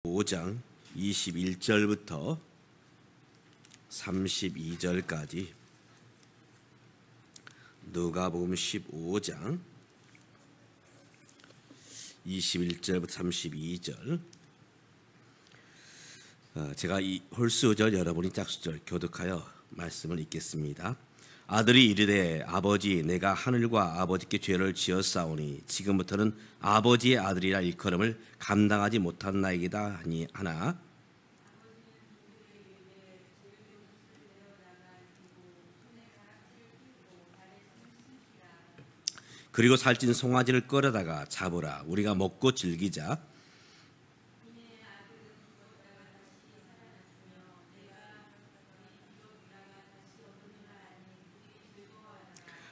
5장 21절부터 32절까지 누가복음 15장 21절부터 32절 제가 이 홀수절 여러분이 짝수절 교독하여 말씀을 읽겠습니다. 아들이 이르되 아버지 내가 하늘과 아버지께 죄를 지었사오니 지금부터는 아버지의 아들이라 일컬음을 감당하지 못한나이다 하나 그리고 살찐 송아지를 끌어다가 잡으라 우리가 먹고 즐기자.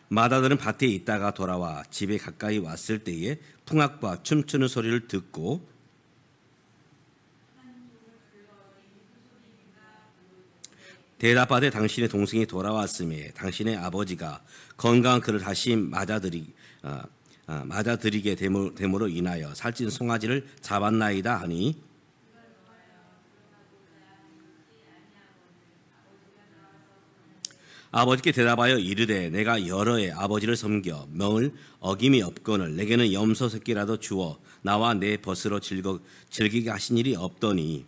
마다들은 밭에 있다가 돌아와 집에 가까이 왔을 때에 풍악과 춤추는 소리를 듣고 대답하되 당신의 동생이 돌아왔음에 당신의 아버지가 건강한 그를 다시 맞아들이게 됨으로 인하여 살찐 송아지를 잡았나이다 하니 아버지께 대답하여 이르되 내가 여러 해 아버지를 섬겨 명을 어김이 없거늘 내게는 염소 새끼라도 주어 나와 내 벗으로 즐기게 하신 일이 없더니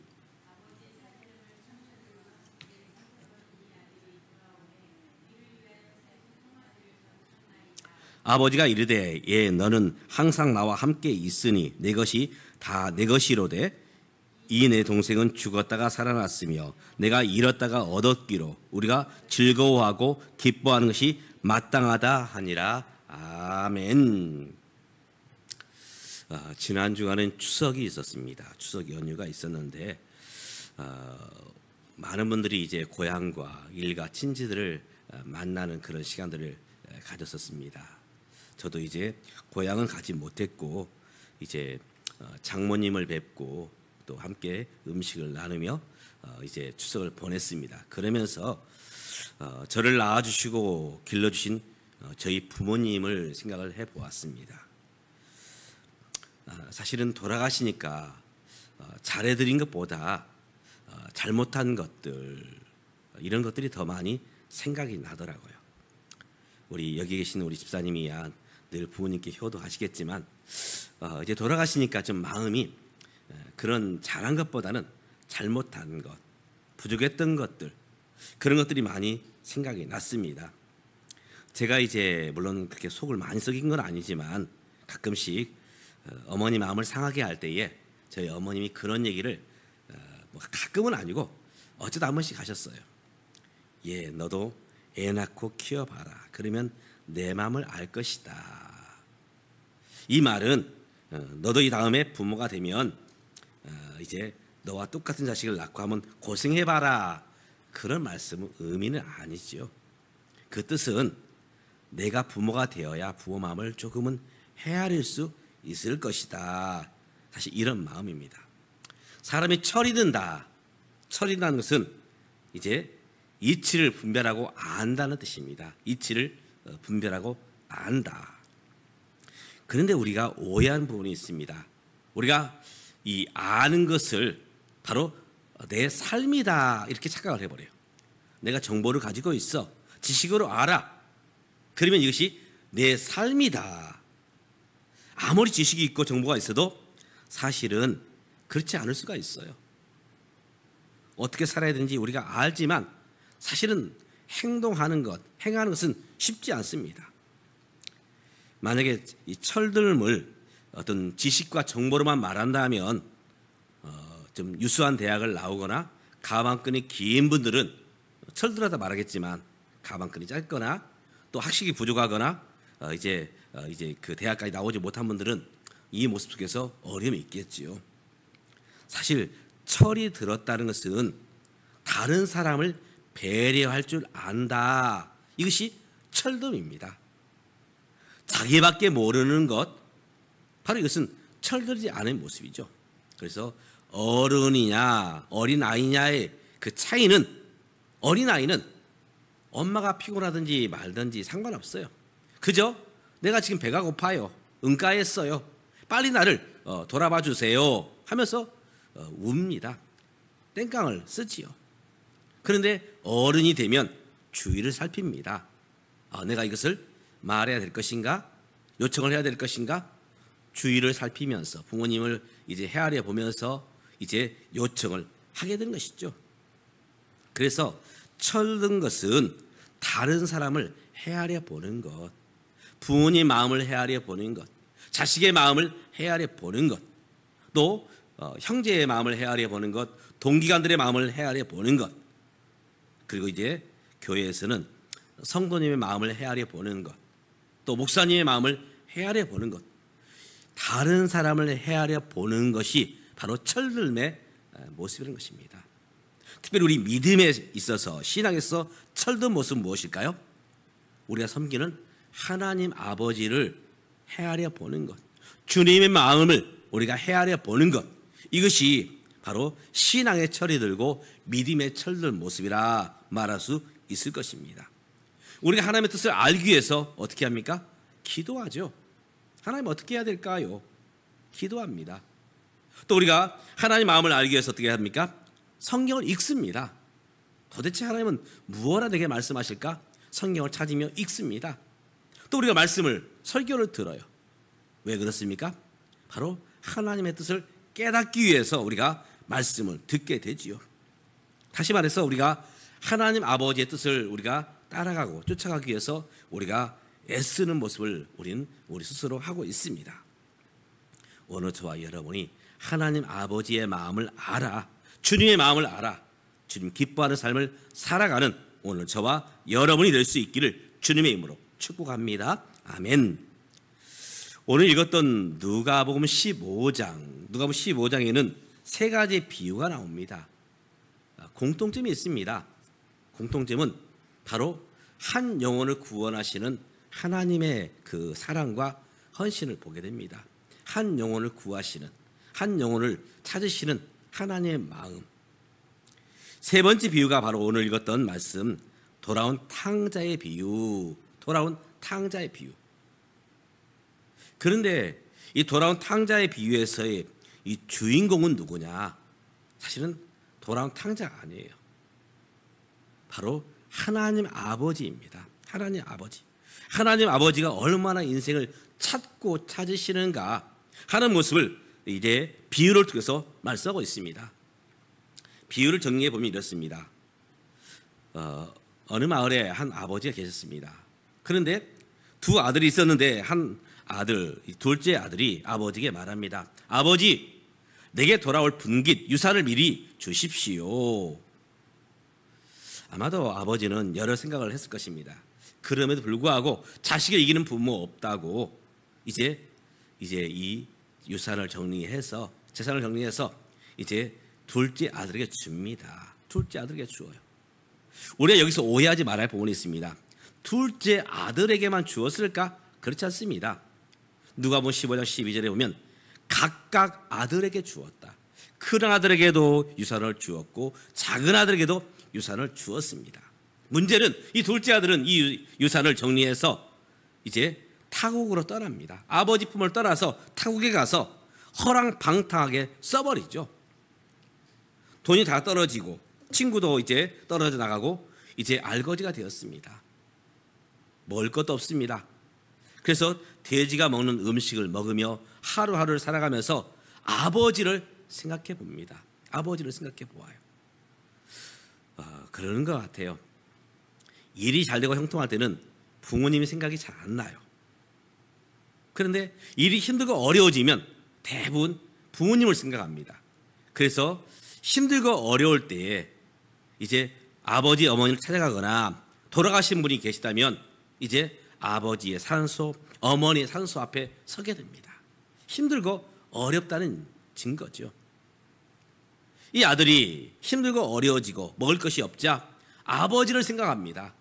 아버지가 이르되 예 너는 항상 나와 함께 있으니 내 것이 다 내 것이로되 이 내 동생은 죽었다가 살아났으며 내가 잃었다가 얻었기로 우리가 즐거워하고 기뻐하는 것이 마땅하다 하니라. 아멘. 지난 주간은 추석이 있었습니다. 추석 연휴가 있었는데 많은 분들이 이제 고향과 일가 친지들을 만나는 그런 시간들을 가졌었습니다. 저도 이제 고향은 가지 못했고 이제 장모님을 뵙고 또 함께 음식을 나누며 이제 추석을 보냈습니다. 그러면서 저를 낳아주시고 길러주신 저희 부모님을 생각을 해보았습니다. 사실은 돌아가시니까 잘해드린 것보다 잘못한 것들 이런 것들이 더 많이 생각이 나더라고요. 우리 여기 계신 우리 집사님이야 늘 부모님께 효도하시겠지만 이제 돌아가시니까 좀 마음이 그런 잘한 것보다는 잘못한 것, 부족했던 것들 그런 것들이 많이 생각이 났습니다. 제가 이제 물론 그렇게 속을 많이 썩인 건 아니지만 가끔씩 어머니 마음을 상하게 할 때에 저희 어머님이 그런 얘기를 뭐 가끔은 아니고 어쩌다 한 번씩 하셨어요. 예, 너도 애 낳고 키워봐라. 그러면 내 마음을 알 것이다. 이 말은 너도 이 다음에 부모가 되면 이제 너와 똑같은 자식을 낳고 하면 고생해봐라. 그런 말씀은 의미는 아니죠. 그 뜻은 내가 부모가 되어야 부모 마음을 조금은 헤아릴 수 있을 것이다. 사실 이런 마음입니다. 사람이 철이 든다. 철이 든다는 것은 이제 이치를 분별하고 안다는 뜻입니다. 이치를 분별하고 안다. 그런데 우리가 오해한 부분이 있습니다. 우리가 이 아는 것을 바로 내 삶이다 이렇게 착각을 해버려요. 내가 정보를 가지고 있어. 지식으로 알아. 그러면 이것이 내 삶이다. 아무리 지식이 있고 정보가 있어도 사실은 그렇지 않을 수가 있어요. 어떻게 살아야 되는지 우리가 알지만 사실은 행동하는 것, 행하는 것은 쉽지 않습니다. 만약에 이 철들음을 어떤 지식과 정보로만 말한다면 좀 유수한 대학을 나오거나 가방끈이 긴 분들은 철들하다 말하겠지만 가방끈이 짧거나 또 학식이 부족하거나 이제 그 대학까지 나오지 못한 분들은 이 모습 속에서 어려움이 있겠지요. 사실 철이 들었다는 것은 다른 사람을 배려할 줄 안다. 이것이 철듦입니다. 자기밖에 모르는 것 바로 이것은 철들지 않은 모습이죠. 그래서 어른이냐 어린아이냐의 그 차이는 어린아이는 엄마가 피곤하든지 말든지 상관없어요. 그저 내가 지금 배가 고파요. 응가했어요. 빨리 나를 돌아봐 주세요 하면서 웁니다. 땡깡을 쓰지요. 그런데 어른이 되면 주의를 살핍니다. 내가 이것을 말해야 될 것인가? 요청을 해야 될 것인가? 주의를 살피면서 부모님을 이제 헤아려 보면서 이제 요청을 하게 되는 것이죠. 그래서 철든 것은 다른 사람을 헤아려 보는 것, 부모님 마음을 헤아려 보는 것, 자식의 마음을 헤아려 보는 것, 또 형제의 마음을 헤아려 보는 것, 동기간들의 마음을 헤아려 보는 것, 그리고 이제 교회에서는 성도님의 마음을 헤아려 보는 것, 또 목사님의 마음을 헤아려 보는 것, 다른 사람을 헤아려 보는 것이 바로 철들음의 모습이라는 것입니다. 특별히 우리 믿음에 있어서 신앙에서 철든 모습은 무엇일까요? 우리가 섬기는 하나님 아버지를 헤아려 보는 것, 주님의 마음을 우리가 헤아려 보는 것, 이것이 바로 신앙의 철이 들고 믿음의 철든 모습이라 말할 수 있을 것입니다. 우리가 하나님의 뜻을 알기 위해서 어떻게 합니까? 기도하죠. 하나님 어떻게 해야 될까요? 기도합니다. 또 우리가 하나님 마음을 알기 위해서 어떻게 합니까? 성경을 읽습니다. 도대체 하나님은 무엇라 내게 말씀하실까? 성경을 찾으며 읽습니다. 또 우리가 말씀을, 설교를 들어요. 왜 그렇습니까? 바로 하나님의 뜻을 깨닫기 위해서 우리가 말씀을 듣게 되지요. 다시 말해서 우리가 하나님 아버지의 뜻을 우리가 따라가고 쫓아가기 위해서 우리가 애쓰는 모습을 우리는 우리 스스로 하고 있습니다. 오늘 저와 여러분이 하나님 아버지의 마음을 알아, 주님의 마음을 알아, 주님 기뻐하는 삶을 살아가는 오늘 저와 여러분이 될 수 있기를 주님의 이름으로 축복합니다. 아멘. 오늘 읽었던 누가복음 15장에는 세 가지 비유가 나옵니다. 공통점이 있습니다. 공통점은 바로 한 영혼을 구원하시는 하나님의 그 사랑과 헌신을 보게 됩니다. 한 영혼을 구하시는, 한 영혼을 찾으시는 하나님의 마음. 세 번째 비유가 바로 오늘 읽었던 말씀, 돌아온 탕자의 비유. 돌아온 탕자의 비유. 그런데 이 돌아온 탕자의 비유에서의 이 주인공은 누구냐? 사실은 돌아온 탕자가 아니에요. 바로 하나님 아버지입니다. 하나님 아버지. 하나님 아버지가 얼마나 인생을 찾고 찾으시는가 하는 모습을 이제 비유를 통해서 말씀하고 있습니다. 비유를 정리해 보면 이렇습니다. 어느 마을에 한 아버지가 계셨습니다. 그런데 두 아들이 있었는데 한 아들, 둘째 아들이 아버지에게 말합니다. 아버지, 내게 돌아올 분깃, 유산을 미리 주십시오. 아마도 아버지는 여러 생각을 했을 것입니다. 그럼에도 불구하고 자식을 이기는 부모 없다고 이제 이 유산을 정리해서, 재산을 정리해서 이제 둘째 아들에게 줍니다. 둘째 아들에게 주어요. 우리가 여기서 오해하지 말아야 할 부분이 있습니다. 둘째 아들에게만 주었을까? 그렇지 않습니다. 누가복음 15장 12절에 보면 각각 아들에게 주었다. 큰 아들에게도 유산을 주었고 작은 아들에게도 유산을 주었습니다. 문제는 이 둘째 아들은 이 유산을 정리해서 이제 타국으로 떠납니다. 아버지 품을 떠나서 타국에 가서 허랑방탕하게 써버리죠. 돈이 다 떨어지고 친구도 이제 떨어져 나가고 이제 알거지가 되었습니다. 먹을 것도 없습니다. 그래서 돼지가 먹는 음식을 먹으며 하루하루를 살아가면서 아버지를 생각해 봅니다. 아버지를 생각해 보아요. 그러는 것 같아요. 일이 잘 되고 형통할 때는 부모님의 생각이 잘 안 나요. 그런데 일이 힘들고 어려워지면 대부분 부모님을 생각합니다. 그래서 힘들고 어려울 때에 이제 아버지, 어머니를 찾아가거나 돌아가신 분이 계시다면 이제 아버지의 산소, 어머니의 산소 앞에 서게 됩니다. 힘들고 어렵다는 증거죠. 이 아들이 힘들고 어려워지고 먹을 것이 없자 아버지를 생각합니다.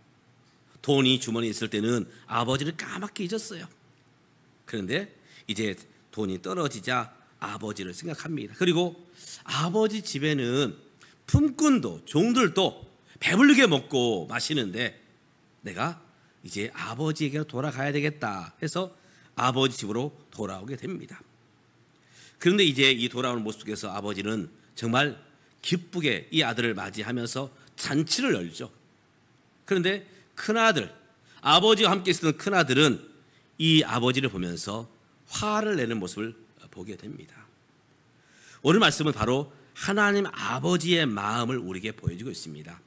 돈이 주머니에 있을 때는 아버지를 까맣게 잊었어요. 그런데 이제 돈이 떨어지자 아버지를 생각합니다. 그리고 아버지 집에는 품꾼도 종들도 배부르게 먹고 마시는데 내가 이제 아버지에게 돌아가야 되겠다 해서 아버지 집으로 돌아오게 됩니다. 그런데 이제 이 돌아오는 모습 속에서 아버지는 정말 기쁘게 이 아들을 맞이하면서 잔치를 열죠. 그런데 큰아들, 아버지와 함께 있었던 큰아들은 이 아버지를 보면서 화를 내는 모습을 보게 됩니다. 오늘 말씀은 바로 하나님 아버지의 마음을 우리에게 보여주고 있습니다.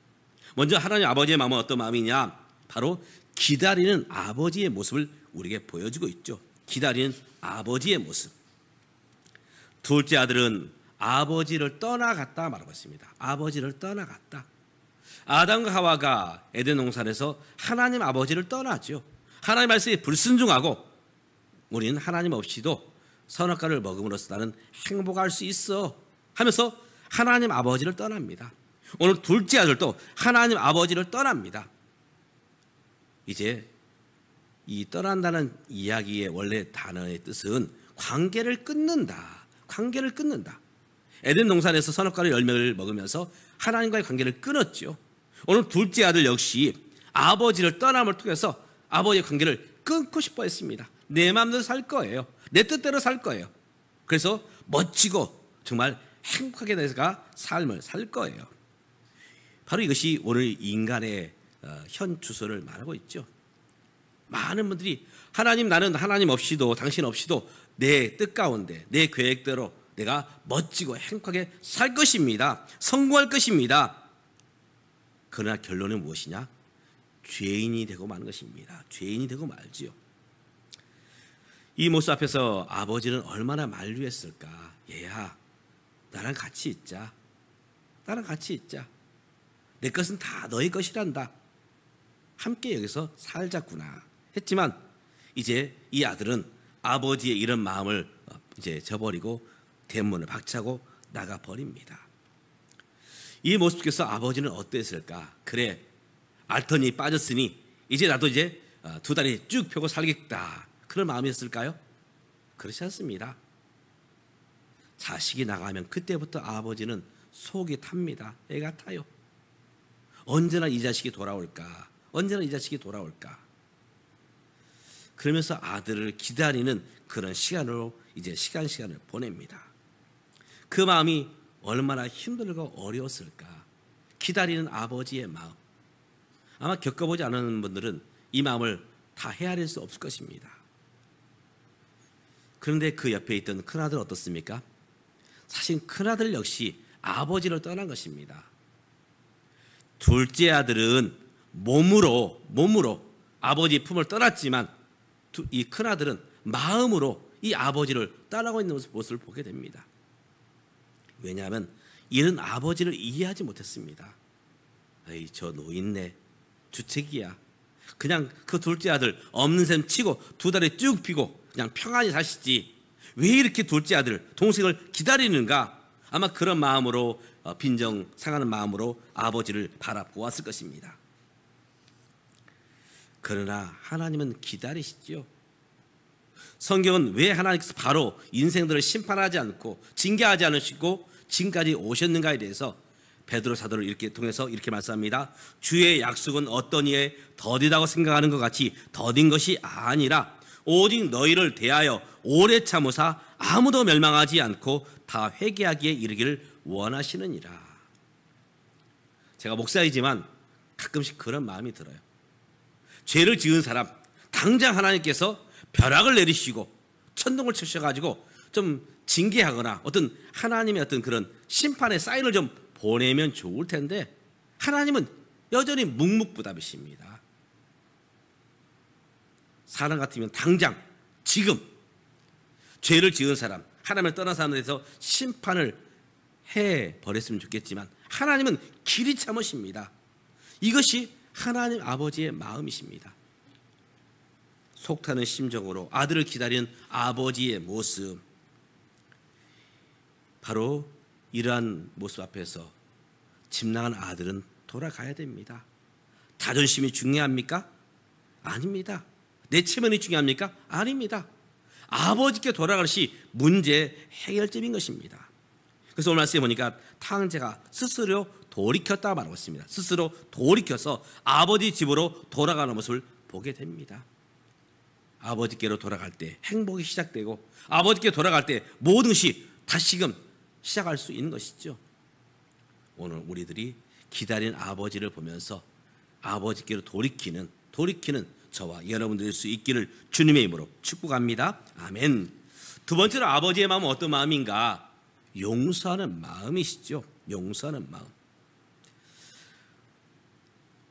먼저 하나님 아버지의 마음은 어떤 마음이냐? 바로 기다리는 아버지의 모습을 우리에게 보여주고 있죠. 기다리는 아버지의 모습. 둘째 아들은 아버지를 떠나갔다 말하고 있습니다. 아버지를 떠나갔다. 아담과 하와가 에덴 동산에서 하나님 아버지를 떠나죠. 하나님 말씀에 불순종하고 우리는 하나님 없이도 선악과를 먹음으로써 나는 행복할 수 있어 하면서 하나님 아버지를 떠납니다. 오늘 둘째 아들도 하나님 아버지를 떠납니다. 이제 이 떠난다는 이야기의 원래 단어의 뜻은 관계를 끊는다. 관계를 끊는다. 에덴 동산에서 선악과의 열매를 먹으면서 하나님과의 관계를 끊었죠. 오늘 둘째 아들 역시 아버지를 떠남을 통해서 아버지의 관계를 끊고 싶어 했습니다. 내 마음대로 살 거예요. 내 뜻대로 살 거예요. 그래서 멋지고 정말 행복하게 내가 삶을 살 거예요. 바로 이것이 오늘 인간의 현 주소를 말하고 있죠. 많은 분들이 하나님, 나는 하나님 없이도 당신 없이도 내 뜻 가운데 내 계획대로 내가 멋지고 행복하게 살 것입니다. 성공할 것입니다. 그러나 결론은 무엇이냐? 죄인이 되고 마는 것입니다. 죄인이 되고 말지요. 이 모습 앞에서 아버지는 얼마나 만류했을까? 얘야, 나랑 같이 있자. 나랑 같이 있자. 내 것은 다 너의 것이란다. 함께 여기서 살자꾸나 했지만 이제 이 아들은 아버지의 이런 마음을 이제 저버리고 대문을 박차고 나가 버립니다. 이 모습 속에서 아버지는 어땠을까? 그래, 알턴이 빠졌으니 이제 나도 이제 두 다리 쭉 펴고 살겠다. 그런 마음이었을까요? 그렇지 않습니다. 자식이 나가면 그때부터 아버지는 속이 탑니다. 애가 타요. 언제나 이 자식이 돌아올까? 언제나 이 자식이 돌아올까? 그러면서 아들을 기다리는 그런 시간으로 이제 시간을 보냅니다. 그 마음이 얼마나 힘들고 어려웠을까? 기다리는 아버지의 마음. 아마 겪어보지 않은 분들은 이 마음을 다 헤아릴 수 없을 것입니다. 그런데 그 옆에 있던 큰아들 어떻습니까? 사실 큰아들 역시 아버지를 떠난 것입니다. 둘째 아들은 몸으로 아버지 품을 떠났지만 이 큰아들은 마음으로 이 아버지를 따라가고 있는 모습을 보게 됩니다. 왜냐하면 이런 아버지를 이해하지 못했습니다. 에이, 저 노인네 주책이야. 그냥 그 둘째 아들 없는 셈 치고 두 다리 쭉 펴고 그냥 평안히 사시지. 왜 이렇게 둘째 아들 동생을 기다리는가? 아마 그런 마음으로 빈정 상하는 마음으로 아버지를 바라보았을 것입니다. 그러나 하나님은 기다리시죠. 성경은 왜 하나님께서 바로 인생들을 심판하지 않고 징계하지 않으시고 지금까지 오셨는가에 대해서 베드로 사도를 이렇게 통해서 이렇게 말씀합니다. 주의 약속은 어떤 이에 더디다고 생각하는 것 같이 더딘 것이 아니라 오직 너희를 대하여 오래 참으사 아무도 멸망하지 않고 다 회개하기에 이르기를 원하시느니라. 제가 목사이지만 가끔씩 그런 마음이 들어요. 죄를 지은 사람 당장 하나님께서 벼락을 내리시고 천둥을 치셔가지고 좀 징계하거나 어떤 하나님의 어떤 그런 심판의 사인을 좀 보내면 좋을 텐데 하나님은 여전히 묵묵부답이십니다. 사람 같으면 당장 지금 죄를 지은 사람 하나님을 떠난 사람에 대해서 심판을 해버렸으면 좋겠지만 하나님은 길이 참으십니다. 이것이 하나님 아버지의 마음이십니다. 속타는 심정으로 아들을 기다리는 아버지의 모습, 바로 이러한 모습 앞에서 집나간 아들은 돌아가야 됩니다. 자존심이 중요합니까? 아닙니다. 내 체면이 중요합니까? 아닙니다. 아버지께 돌아가는 것이 문제의 해결점인 것입니다. 그래서 오늘 말씀에 보니까 탕자가 스스로 돌이켰다 말하고 있습니다. 스스로 돌이켜서 아버지 집으로 돌아가는 모습을 보게 됩니다. 아버지께로 돌아갈 때 행복이 시작되고 아버지께 돌아갈 때 모든 것이 다시금 시작할 수 있는 것이죠. 오늘 우리들이 기다린 아버지를 보면서 아버지께로 돌이키는 저와 여러분들 될 수 있기를 주님의 이름으로 축복합니다. 아멘. 두 번째로 아버지의 마음은 어떤 마음인가? 용서하는 마음이시죠. 용서하는 마음.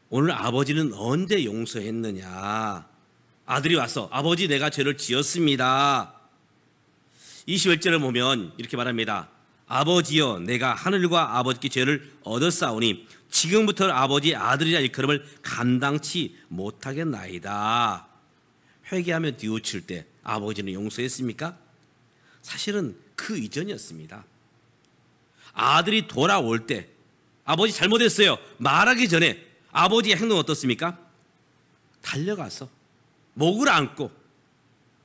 오늘 아버지는 언제 용서했느냐? 아들이 와서 아버지 내가 죄를 지었습니다. 21절을 보면 이렇게 말합니다. 아버지여 내가 하늘과 아버지께 죄를 얻었사오니 지금부터 아버지 아들이라 일컬음을 감당치 못하겠나이다. 회개하며 뉘우칠 때 아버지는 용서했습니까? 사실은 그 이전이었습니다. 아들이 돌아올 때 아버지 잘못했어요 말하기 전에 아버지의 행동은 어떻습니까? 달려가서 목을 안고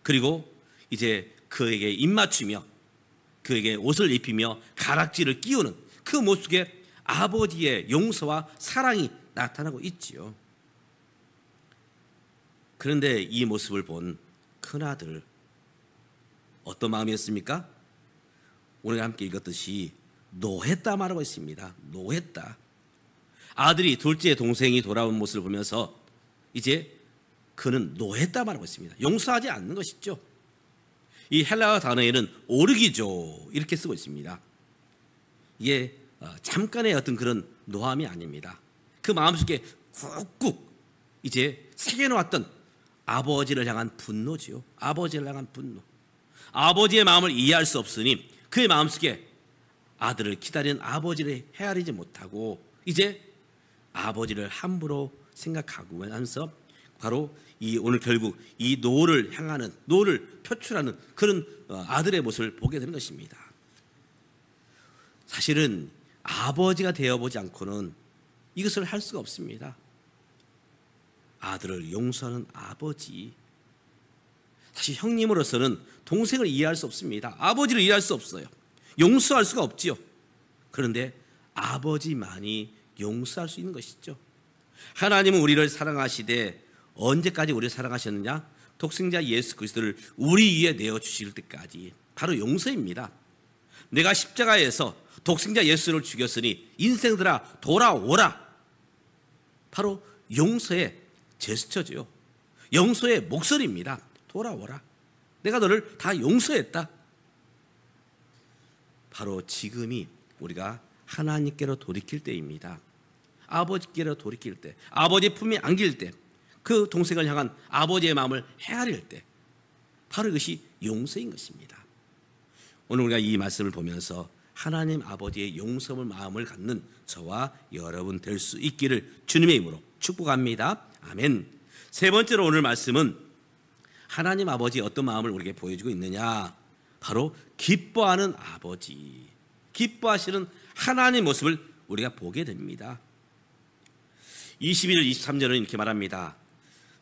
그리고 이제 그에게 입맞추며 그에게 옷을 입히며 가락지를 끼우는 그 모습에 아버지의 용서와 사랑이 나타나고 있지요. 그런데 이 모습을 본 큰아들 어떤 마음이었습니까? 우리가 함께 읽었듯이 노했다 말하고 있습니다. 노했다. 아들이 둘째 동생이 돌아온 모습을 보면서 이제 그는 노했다 말하고 있습니다. 용서하지 않는 것이죠. 이 헬라어 단어에는 오르기죠 이렇게 쓰고 있습니다. 이게 잠깐의 어떤 그런 노함이 아닙니다. 그 마음속에 꾹꾹 이제 새겨놓았던 아버지를 향한 분노지요. 아버지를 향한 분노. 아버지의 마음을 이해할 수 없으니 그의 마음속에 아들을 기다리는 아버지를 헤아리지 못하고 이제 아버지를 함부로 생각하고 하면서 바로 이 오늘 결국 이 노를 향하는 노를 표출하는 그런 아들의 모습을 보게 되는 것입니다. 사실은 아버지가 되어보지 않고는 이것을 할 수가 없습니다. 아들을 용서하는 아버지. 사실 형님으로서는 동생을 이해할 수 없습니다. 아버지를 이해할 수 없어요. 용서할 수가 없지요. 그런데 아버지만이 용서할 수 있는 것이죠. 하나님은 우리를 사랑하시되 언제까지 우리를 사랑하셨느냐? 독생자 예수 그리스도를 우리 위에 내어주실 때까지. 바로 용서입니다. 내가 십자가에서 독생자 예수를 죽였으니 인생들아 돌아오라. 바로 용서의 제스처죠. 용서의 목소리입니다. 돌아오라. 내가 너를 다 용서했다. 바로 지금이 우리가 하나님께로 돌이킬 때입니다. 아버지께로 돌이킬 때, 아버지의 품에 안길 때, 그 동생을 향한 아버지의 마음을 헤아릴 때, 바로 이것이 용서인 것입니다. 오늘 우리가 이 말씀을 보면서 하나님 아버지의 용서의 마음을 갖는 저와 여러분 될 수 있기를 주님의 이름으로 축복합니다. 아멘. 세 번째로 오늘 말씀은 하나님 아버지의 어떤 마음을 우리에게 보여주고 있느냐? 바로 기뻐하는 아버지, 기뻐하시는 하나님의 모습을 우리가 보게 됩니다. 21절 23절은 이렇게 말합니다.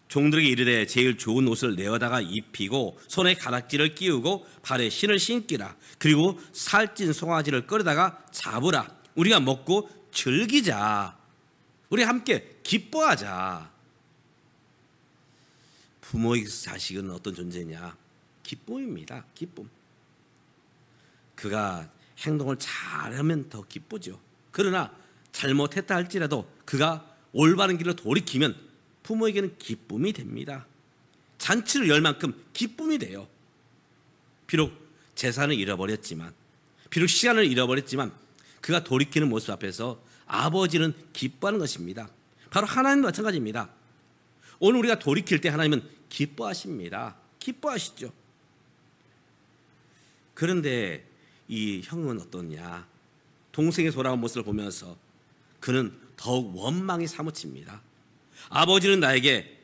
종들에게 이르되 제일 좋은 옷을 내어다가 입히고 손에 가락지를 끼우고 발에 신을 신기라. 그리고 살찐 송아지를 끌어다가 잡으라. 우리가 먹고 즐기자. 우리 함께 기뻐하자. 부모의 자식은 어떤 존재냐? 기쁨입니다. 기쁨. 그가 행동을 잘하면 더 기쁘죠. 그러나 잘못했다 할지라도 그가 올바른 길로 돌이키면 부모에게는 기쁨이 됩니다. 잔치를 열 만큼 기쁨이 돼요. 비록 재산을 잃어버렸지만, 비록 시간을 잃어버렸지만 그가 돌이키는 모습 앞에서 아버지는 기뻐하는 것입니다. 바로 하나님도 마찬가지입니다. 오늘 우리가 돌이킬 때 하나님은 기뻐하십니다. 기뻐하시죠. 그런데 이 형은 어떠냐? 동생의 돌아온 모습을 보면서 그는 더욱 원망이 사무칩니다. 아버지는 나에게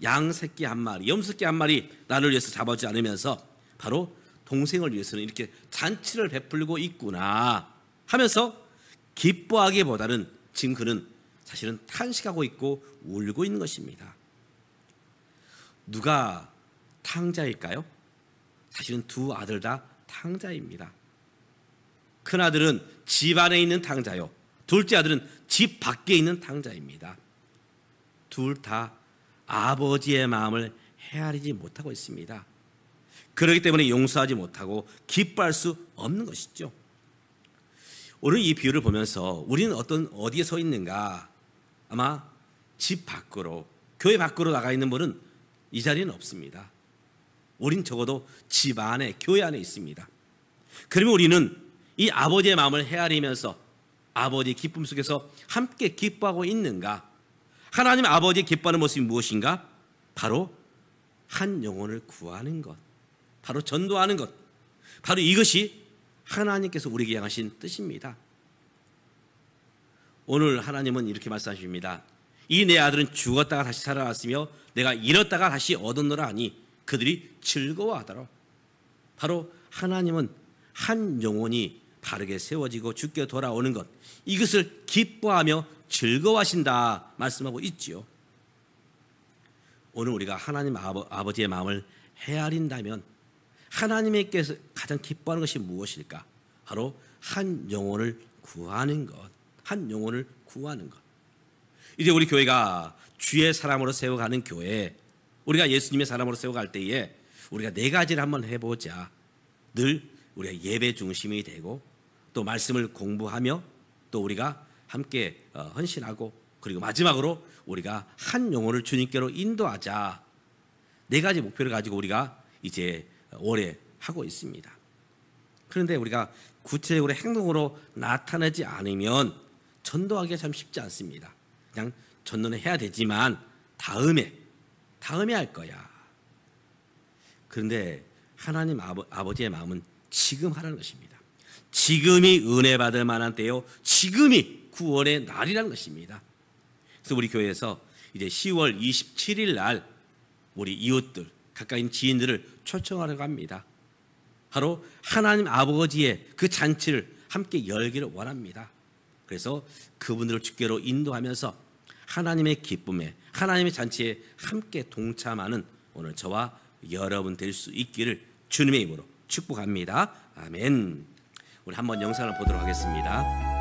양 새끼 한 마리, 염 새끼 한 마리 나를 위해서 잡아주지 않으면서 바로 동생을 위해서는 이렇게 잔치를 베풀고 있구나 하면서 기뻐하기보다는 지금 그는 사실은 탄식하고 있고 울고 있는 것입니다. 누가 탕자일까요? 사실은 두 아들 다 탕자입니다. 큰 아들은 집 안에 있는 탕자요, 둘째 아들은 집 밖에 있는 탕자입니다. 둘 다 아버지의 마음을 헤아리지 못하고 있습니다. 그렇기 때문에 용서하지 못하고 기뻐할 수 없는 것이죠. 오늘 이 비유를 보면서 우리는 어디에 서 있는가? 아마 집 밖으로, 교회 밖으로 나가 있는 분은 이 자리는 없습니다. 우린 적어도 집 안에, 교회 안에 있습니다. 그러면 우리는 이 아버지의 마음을 헤아리면서 아버지의 기쁨 속에서 함께 기뻐하고 있는가? 하나님 아버지의 기뻐하는 모습이 무엇인가? 바로 한 영혼을 구하는 것, 바로 전도하는 것, 바로 이것이 하나님께서 우리에게 향하신 뜻입니다. 오늘 하나님은 이렇게 말씀하십니다. 이 내 아들은 죽었다가 다시 살아났으며 내가 잃었다가 다시 얻었노라 하니 그들이 즐거워하더라. 바로 하나님은 한 영혼이 바르게 세워지고 주께 돌아오는 것, 이것을 기뻐하며 즐거워하신다 말씀하고 있지요. 오늘 우리가 하나님 아버지의 마음을 헤아린다면 하나님께서 가장 기뻐하는 것이 무엇일까? 바로 한 영혼을 구하는 것, 한 영혼을 구하는 것. 이제 우리 교회가 주의 사람으로 세워가는 교회, 우리가 예수님의 사람으로 세워갈 때에 우리가 네 가지를 한번 해보자. 늘 우리가 예배 중심이 되고 또 말씀을 공부하며 또 우리가 함께 헌신하고 그리고 마지막으로 우리가 한 영혼을 주님께로 인도하자. 네 가지 목표를 가지고 우리가 이제 올해 하고 있습니다. 그런데 우리가 구체적으로 행동으로 나타내지 않으면 전도하기가 참 쉽지 않습니다. 그냥 전도는 해야 되지만 다음에 할 거야. 그런데 하나님 아버지의 마음은 지금 하라는 것입니다. 지금이 은혜 받을 만한 때요, 지금이 구원의 날이라는 것입니다. 그래서 우리 교회에서 이제 10월 27일 날 우리 이웃들, 가까이 있는 지인들을 초청하려고 합니다. 바로 하나님 아버지의 그 잔치를 함께 열기를 원합니다. 그래서 그분들을 주께로 인도하면서 하나님의 기쁨에, 하나님의 잔치에 함께 동참하는 오늘 저와 여러분 될 수 있기를 주님의 이름으로 축복합니다. 아멘. 우리 한번 영상을 보도록 하겠습니다.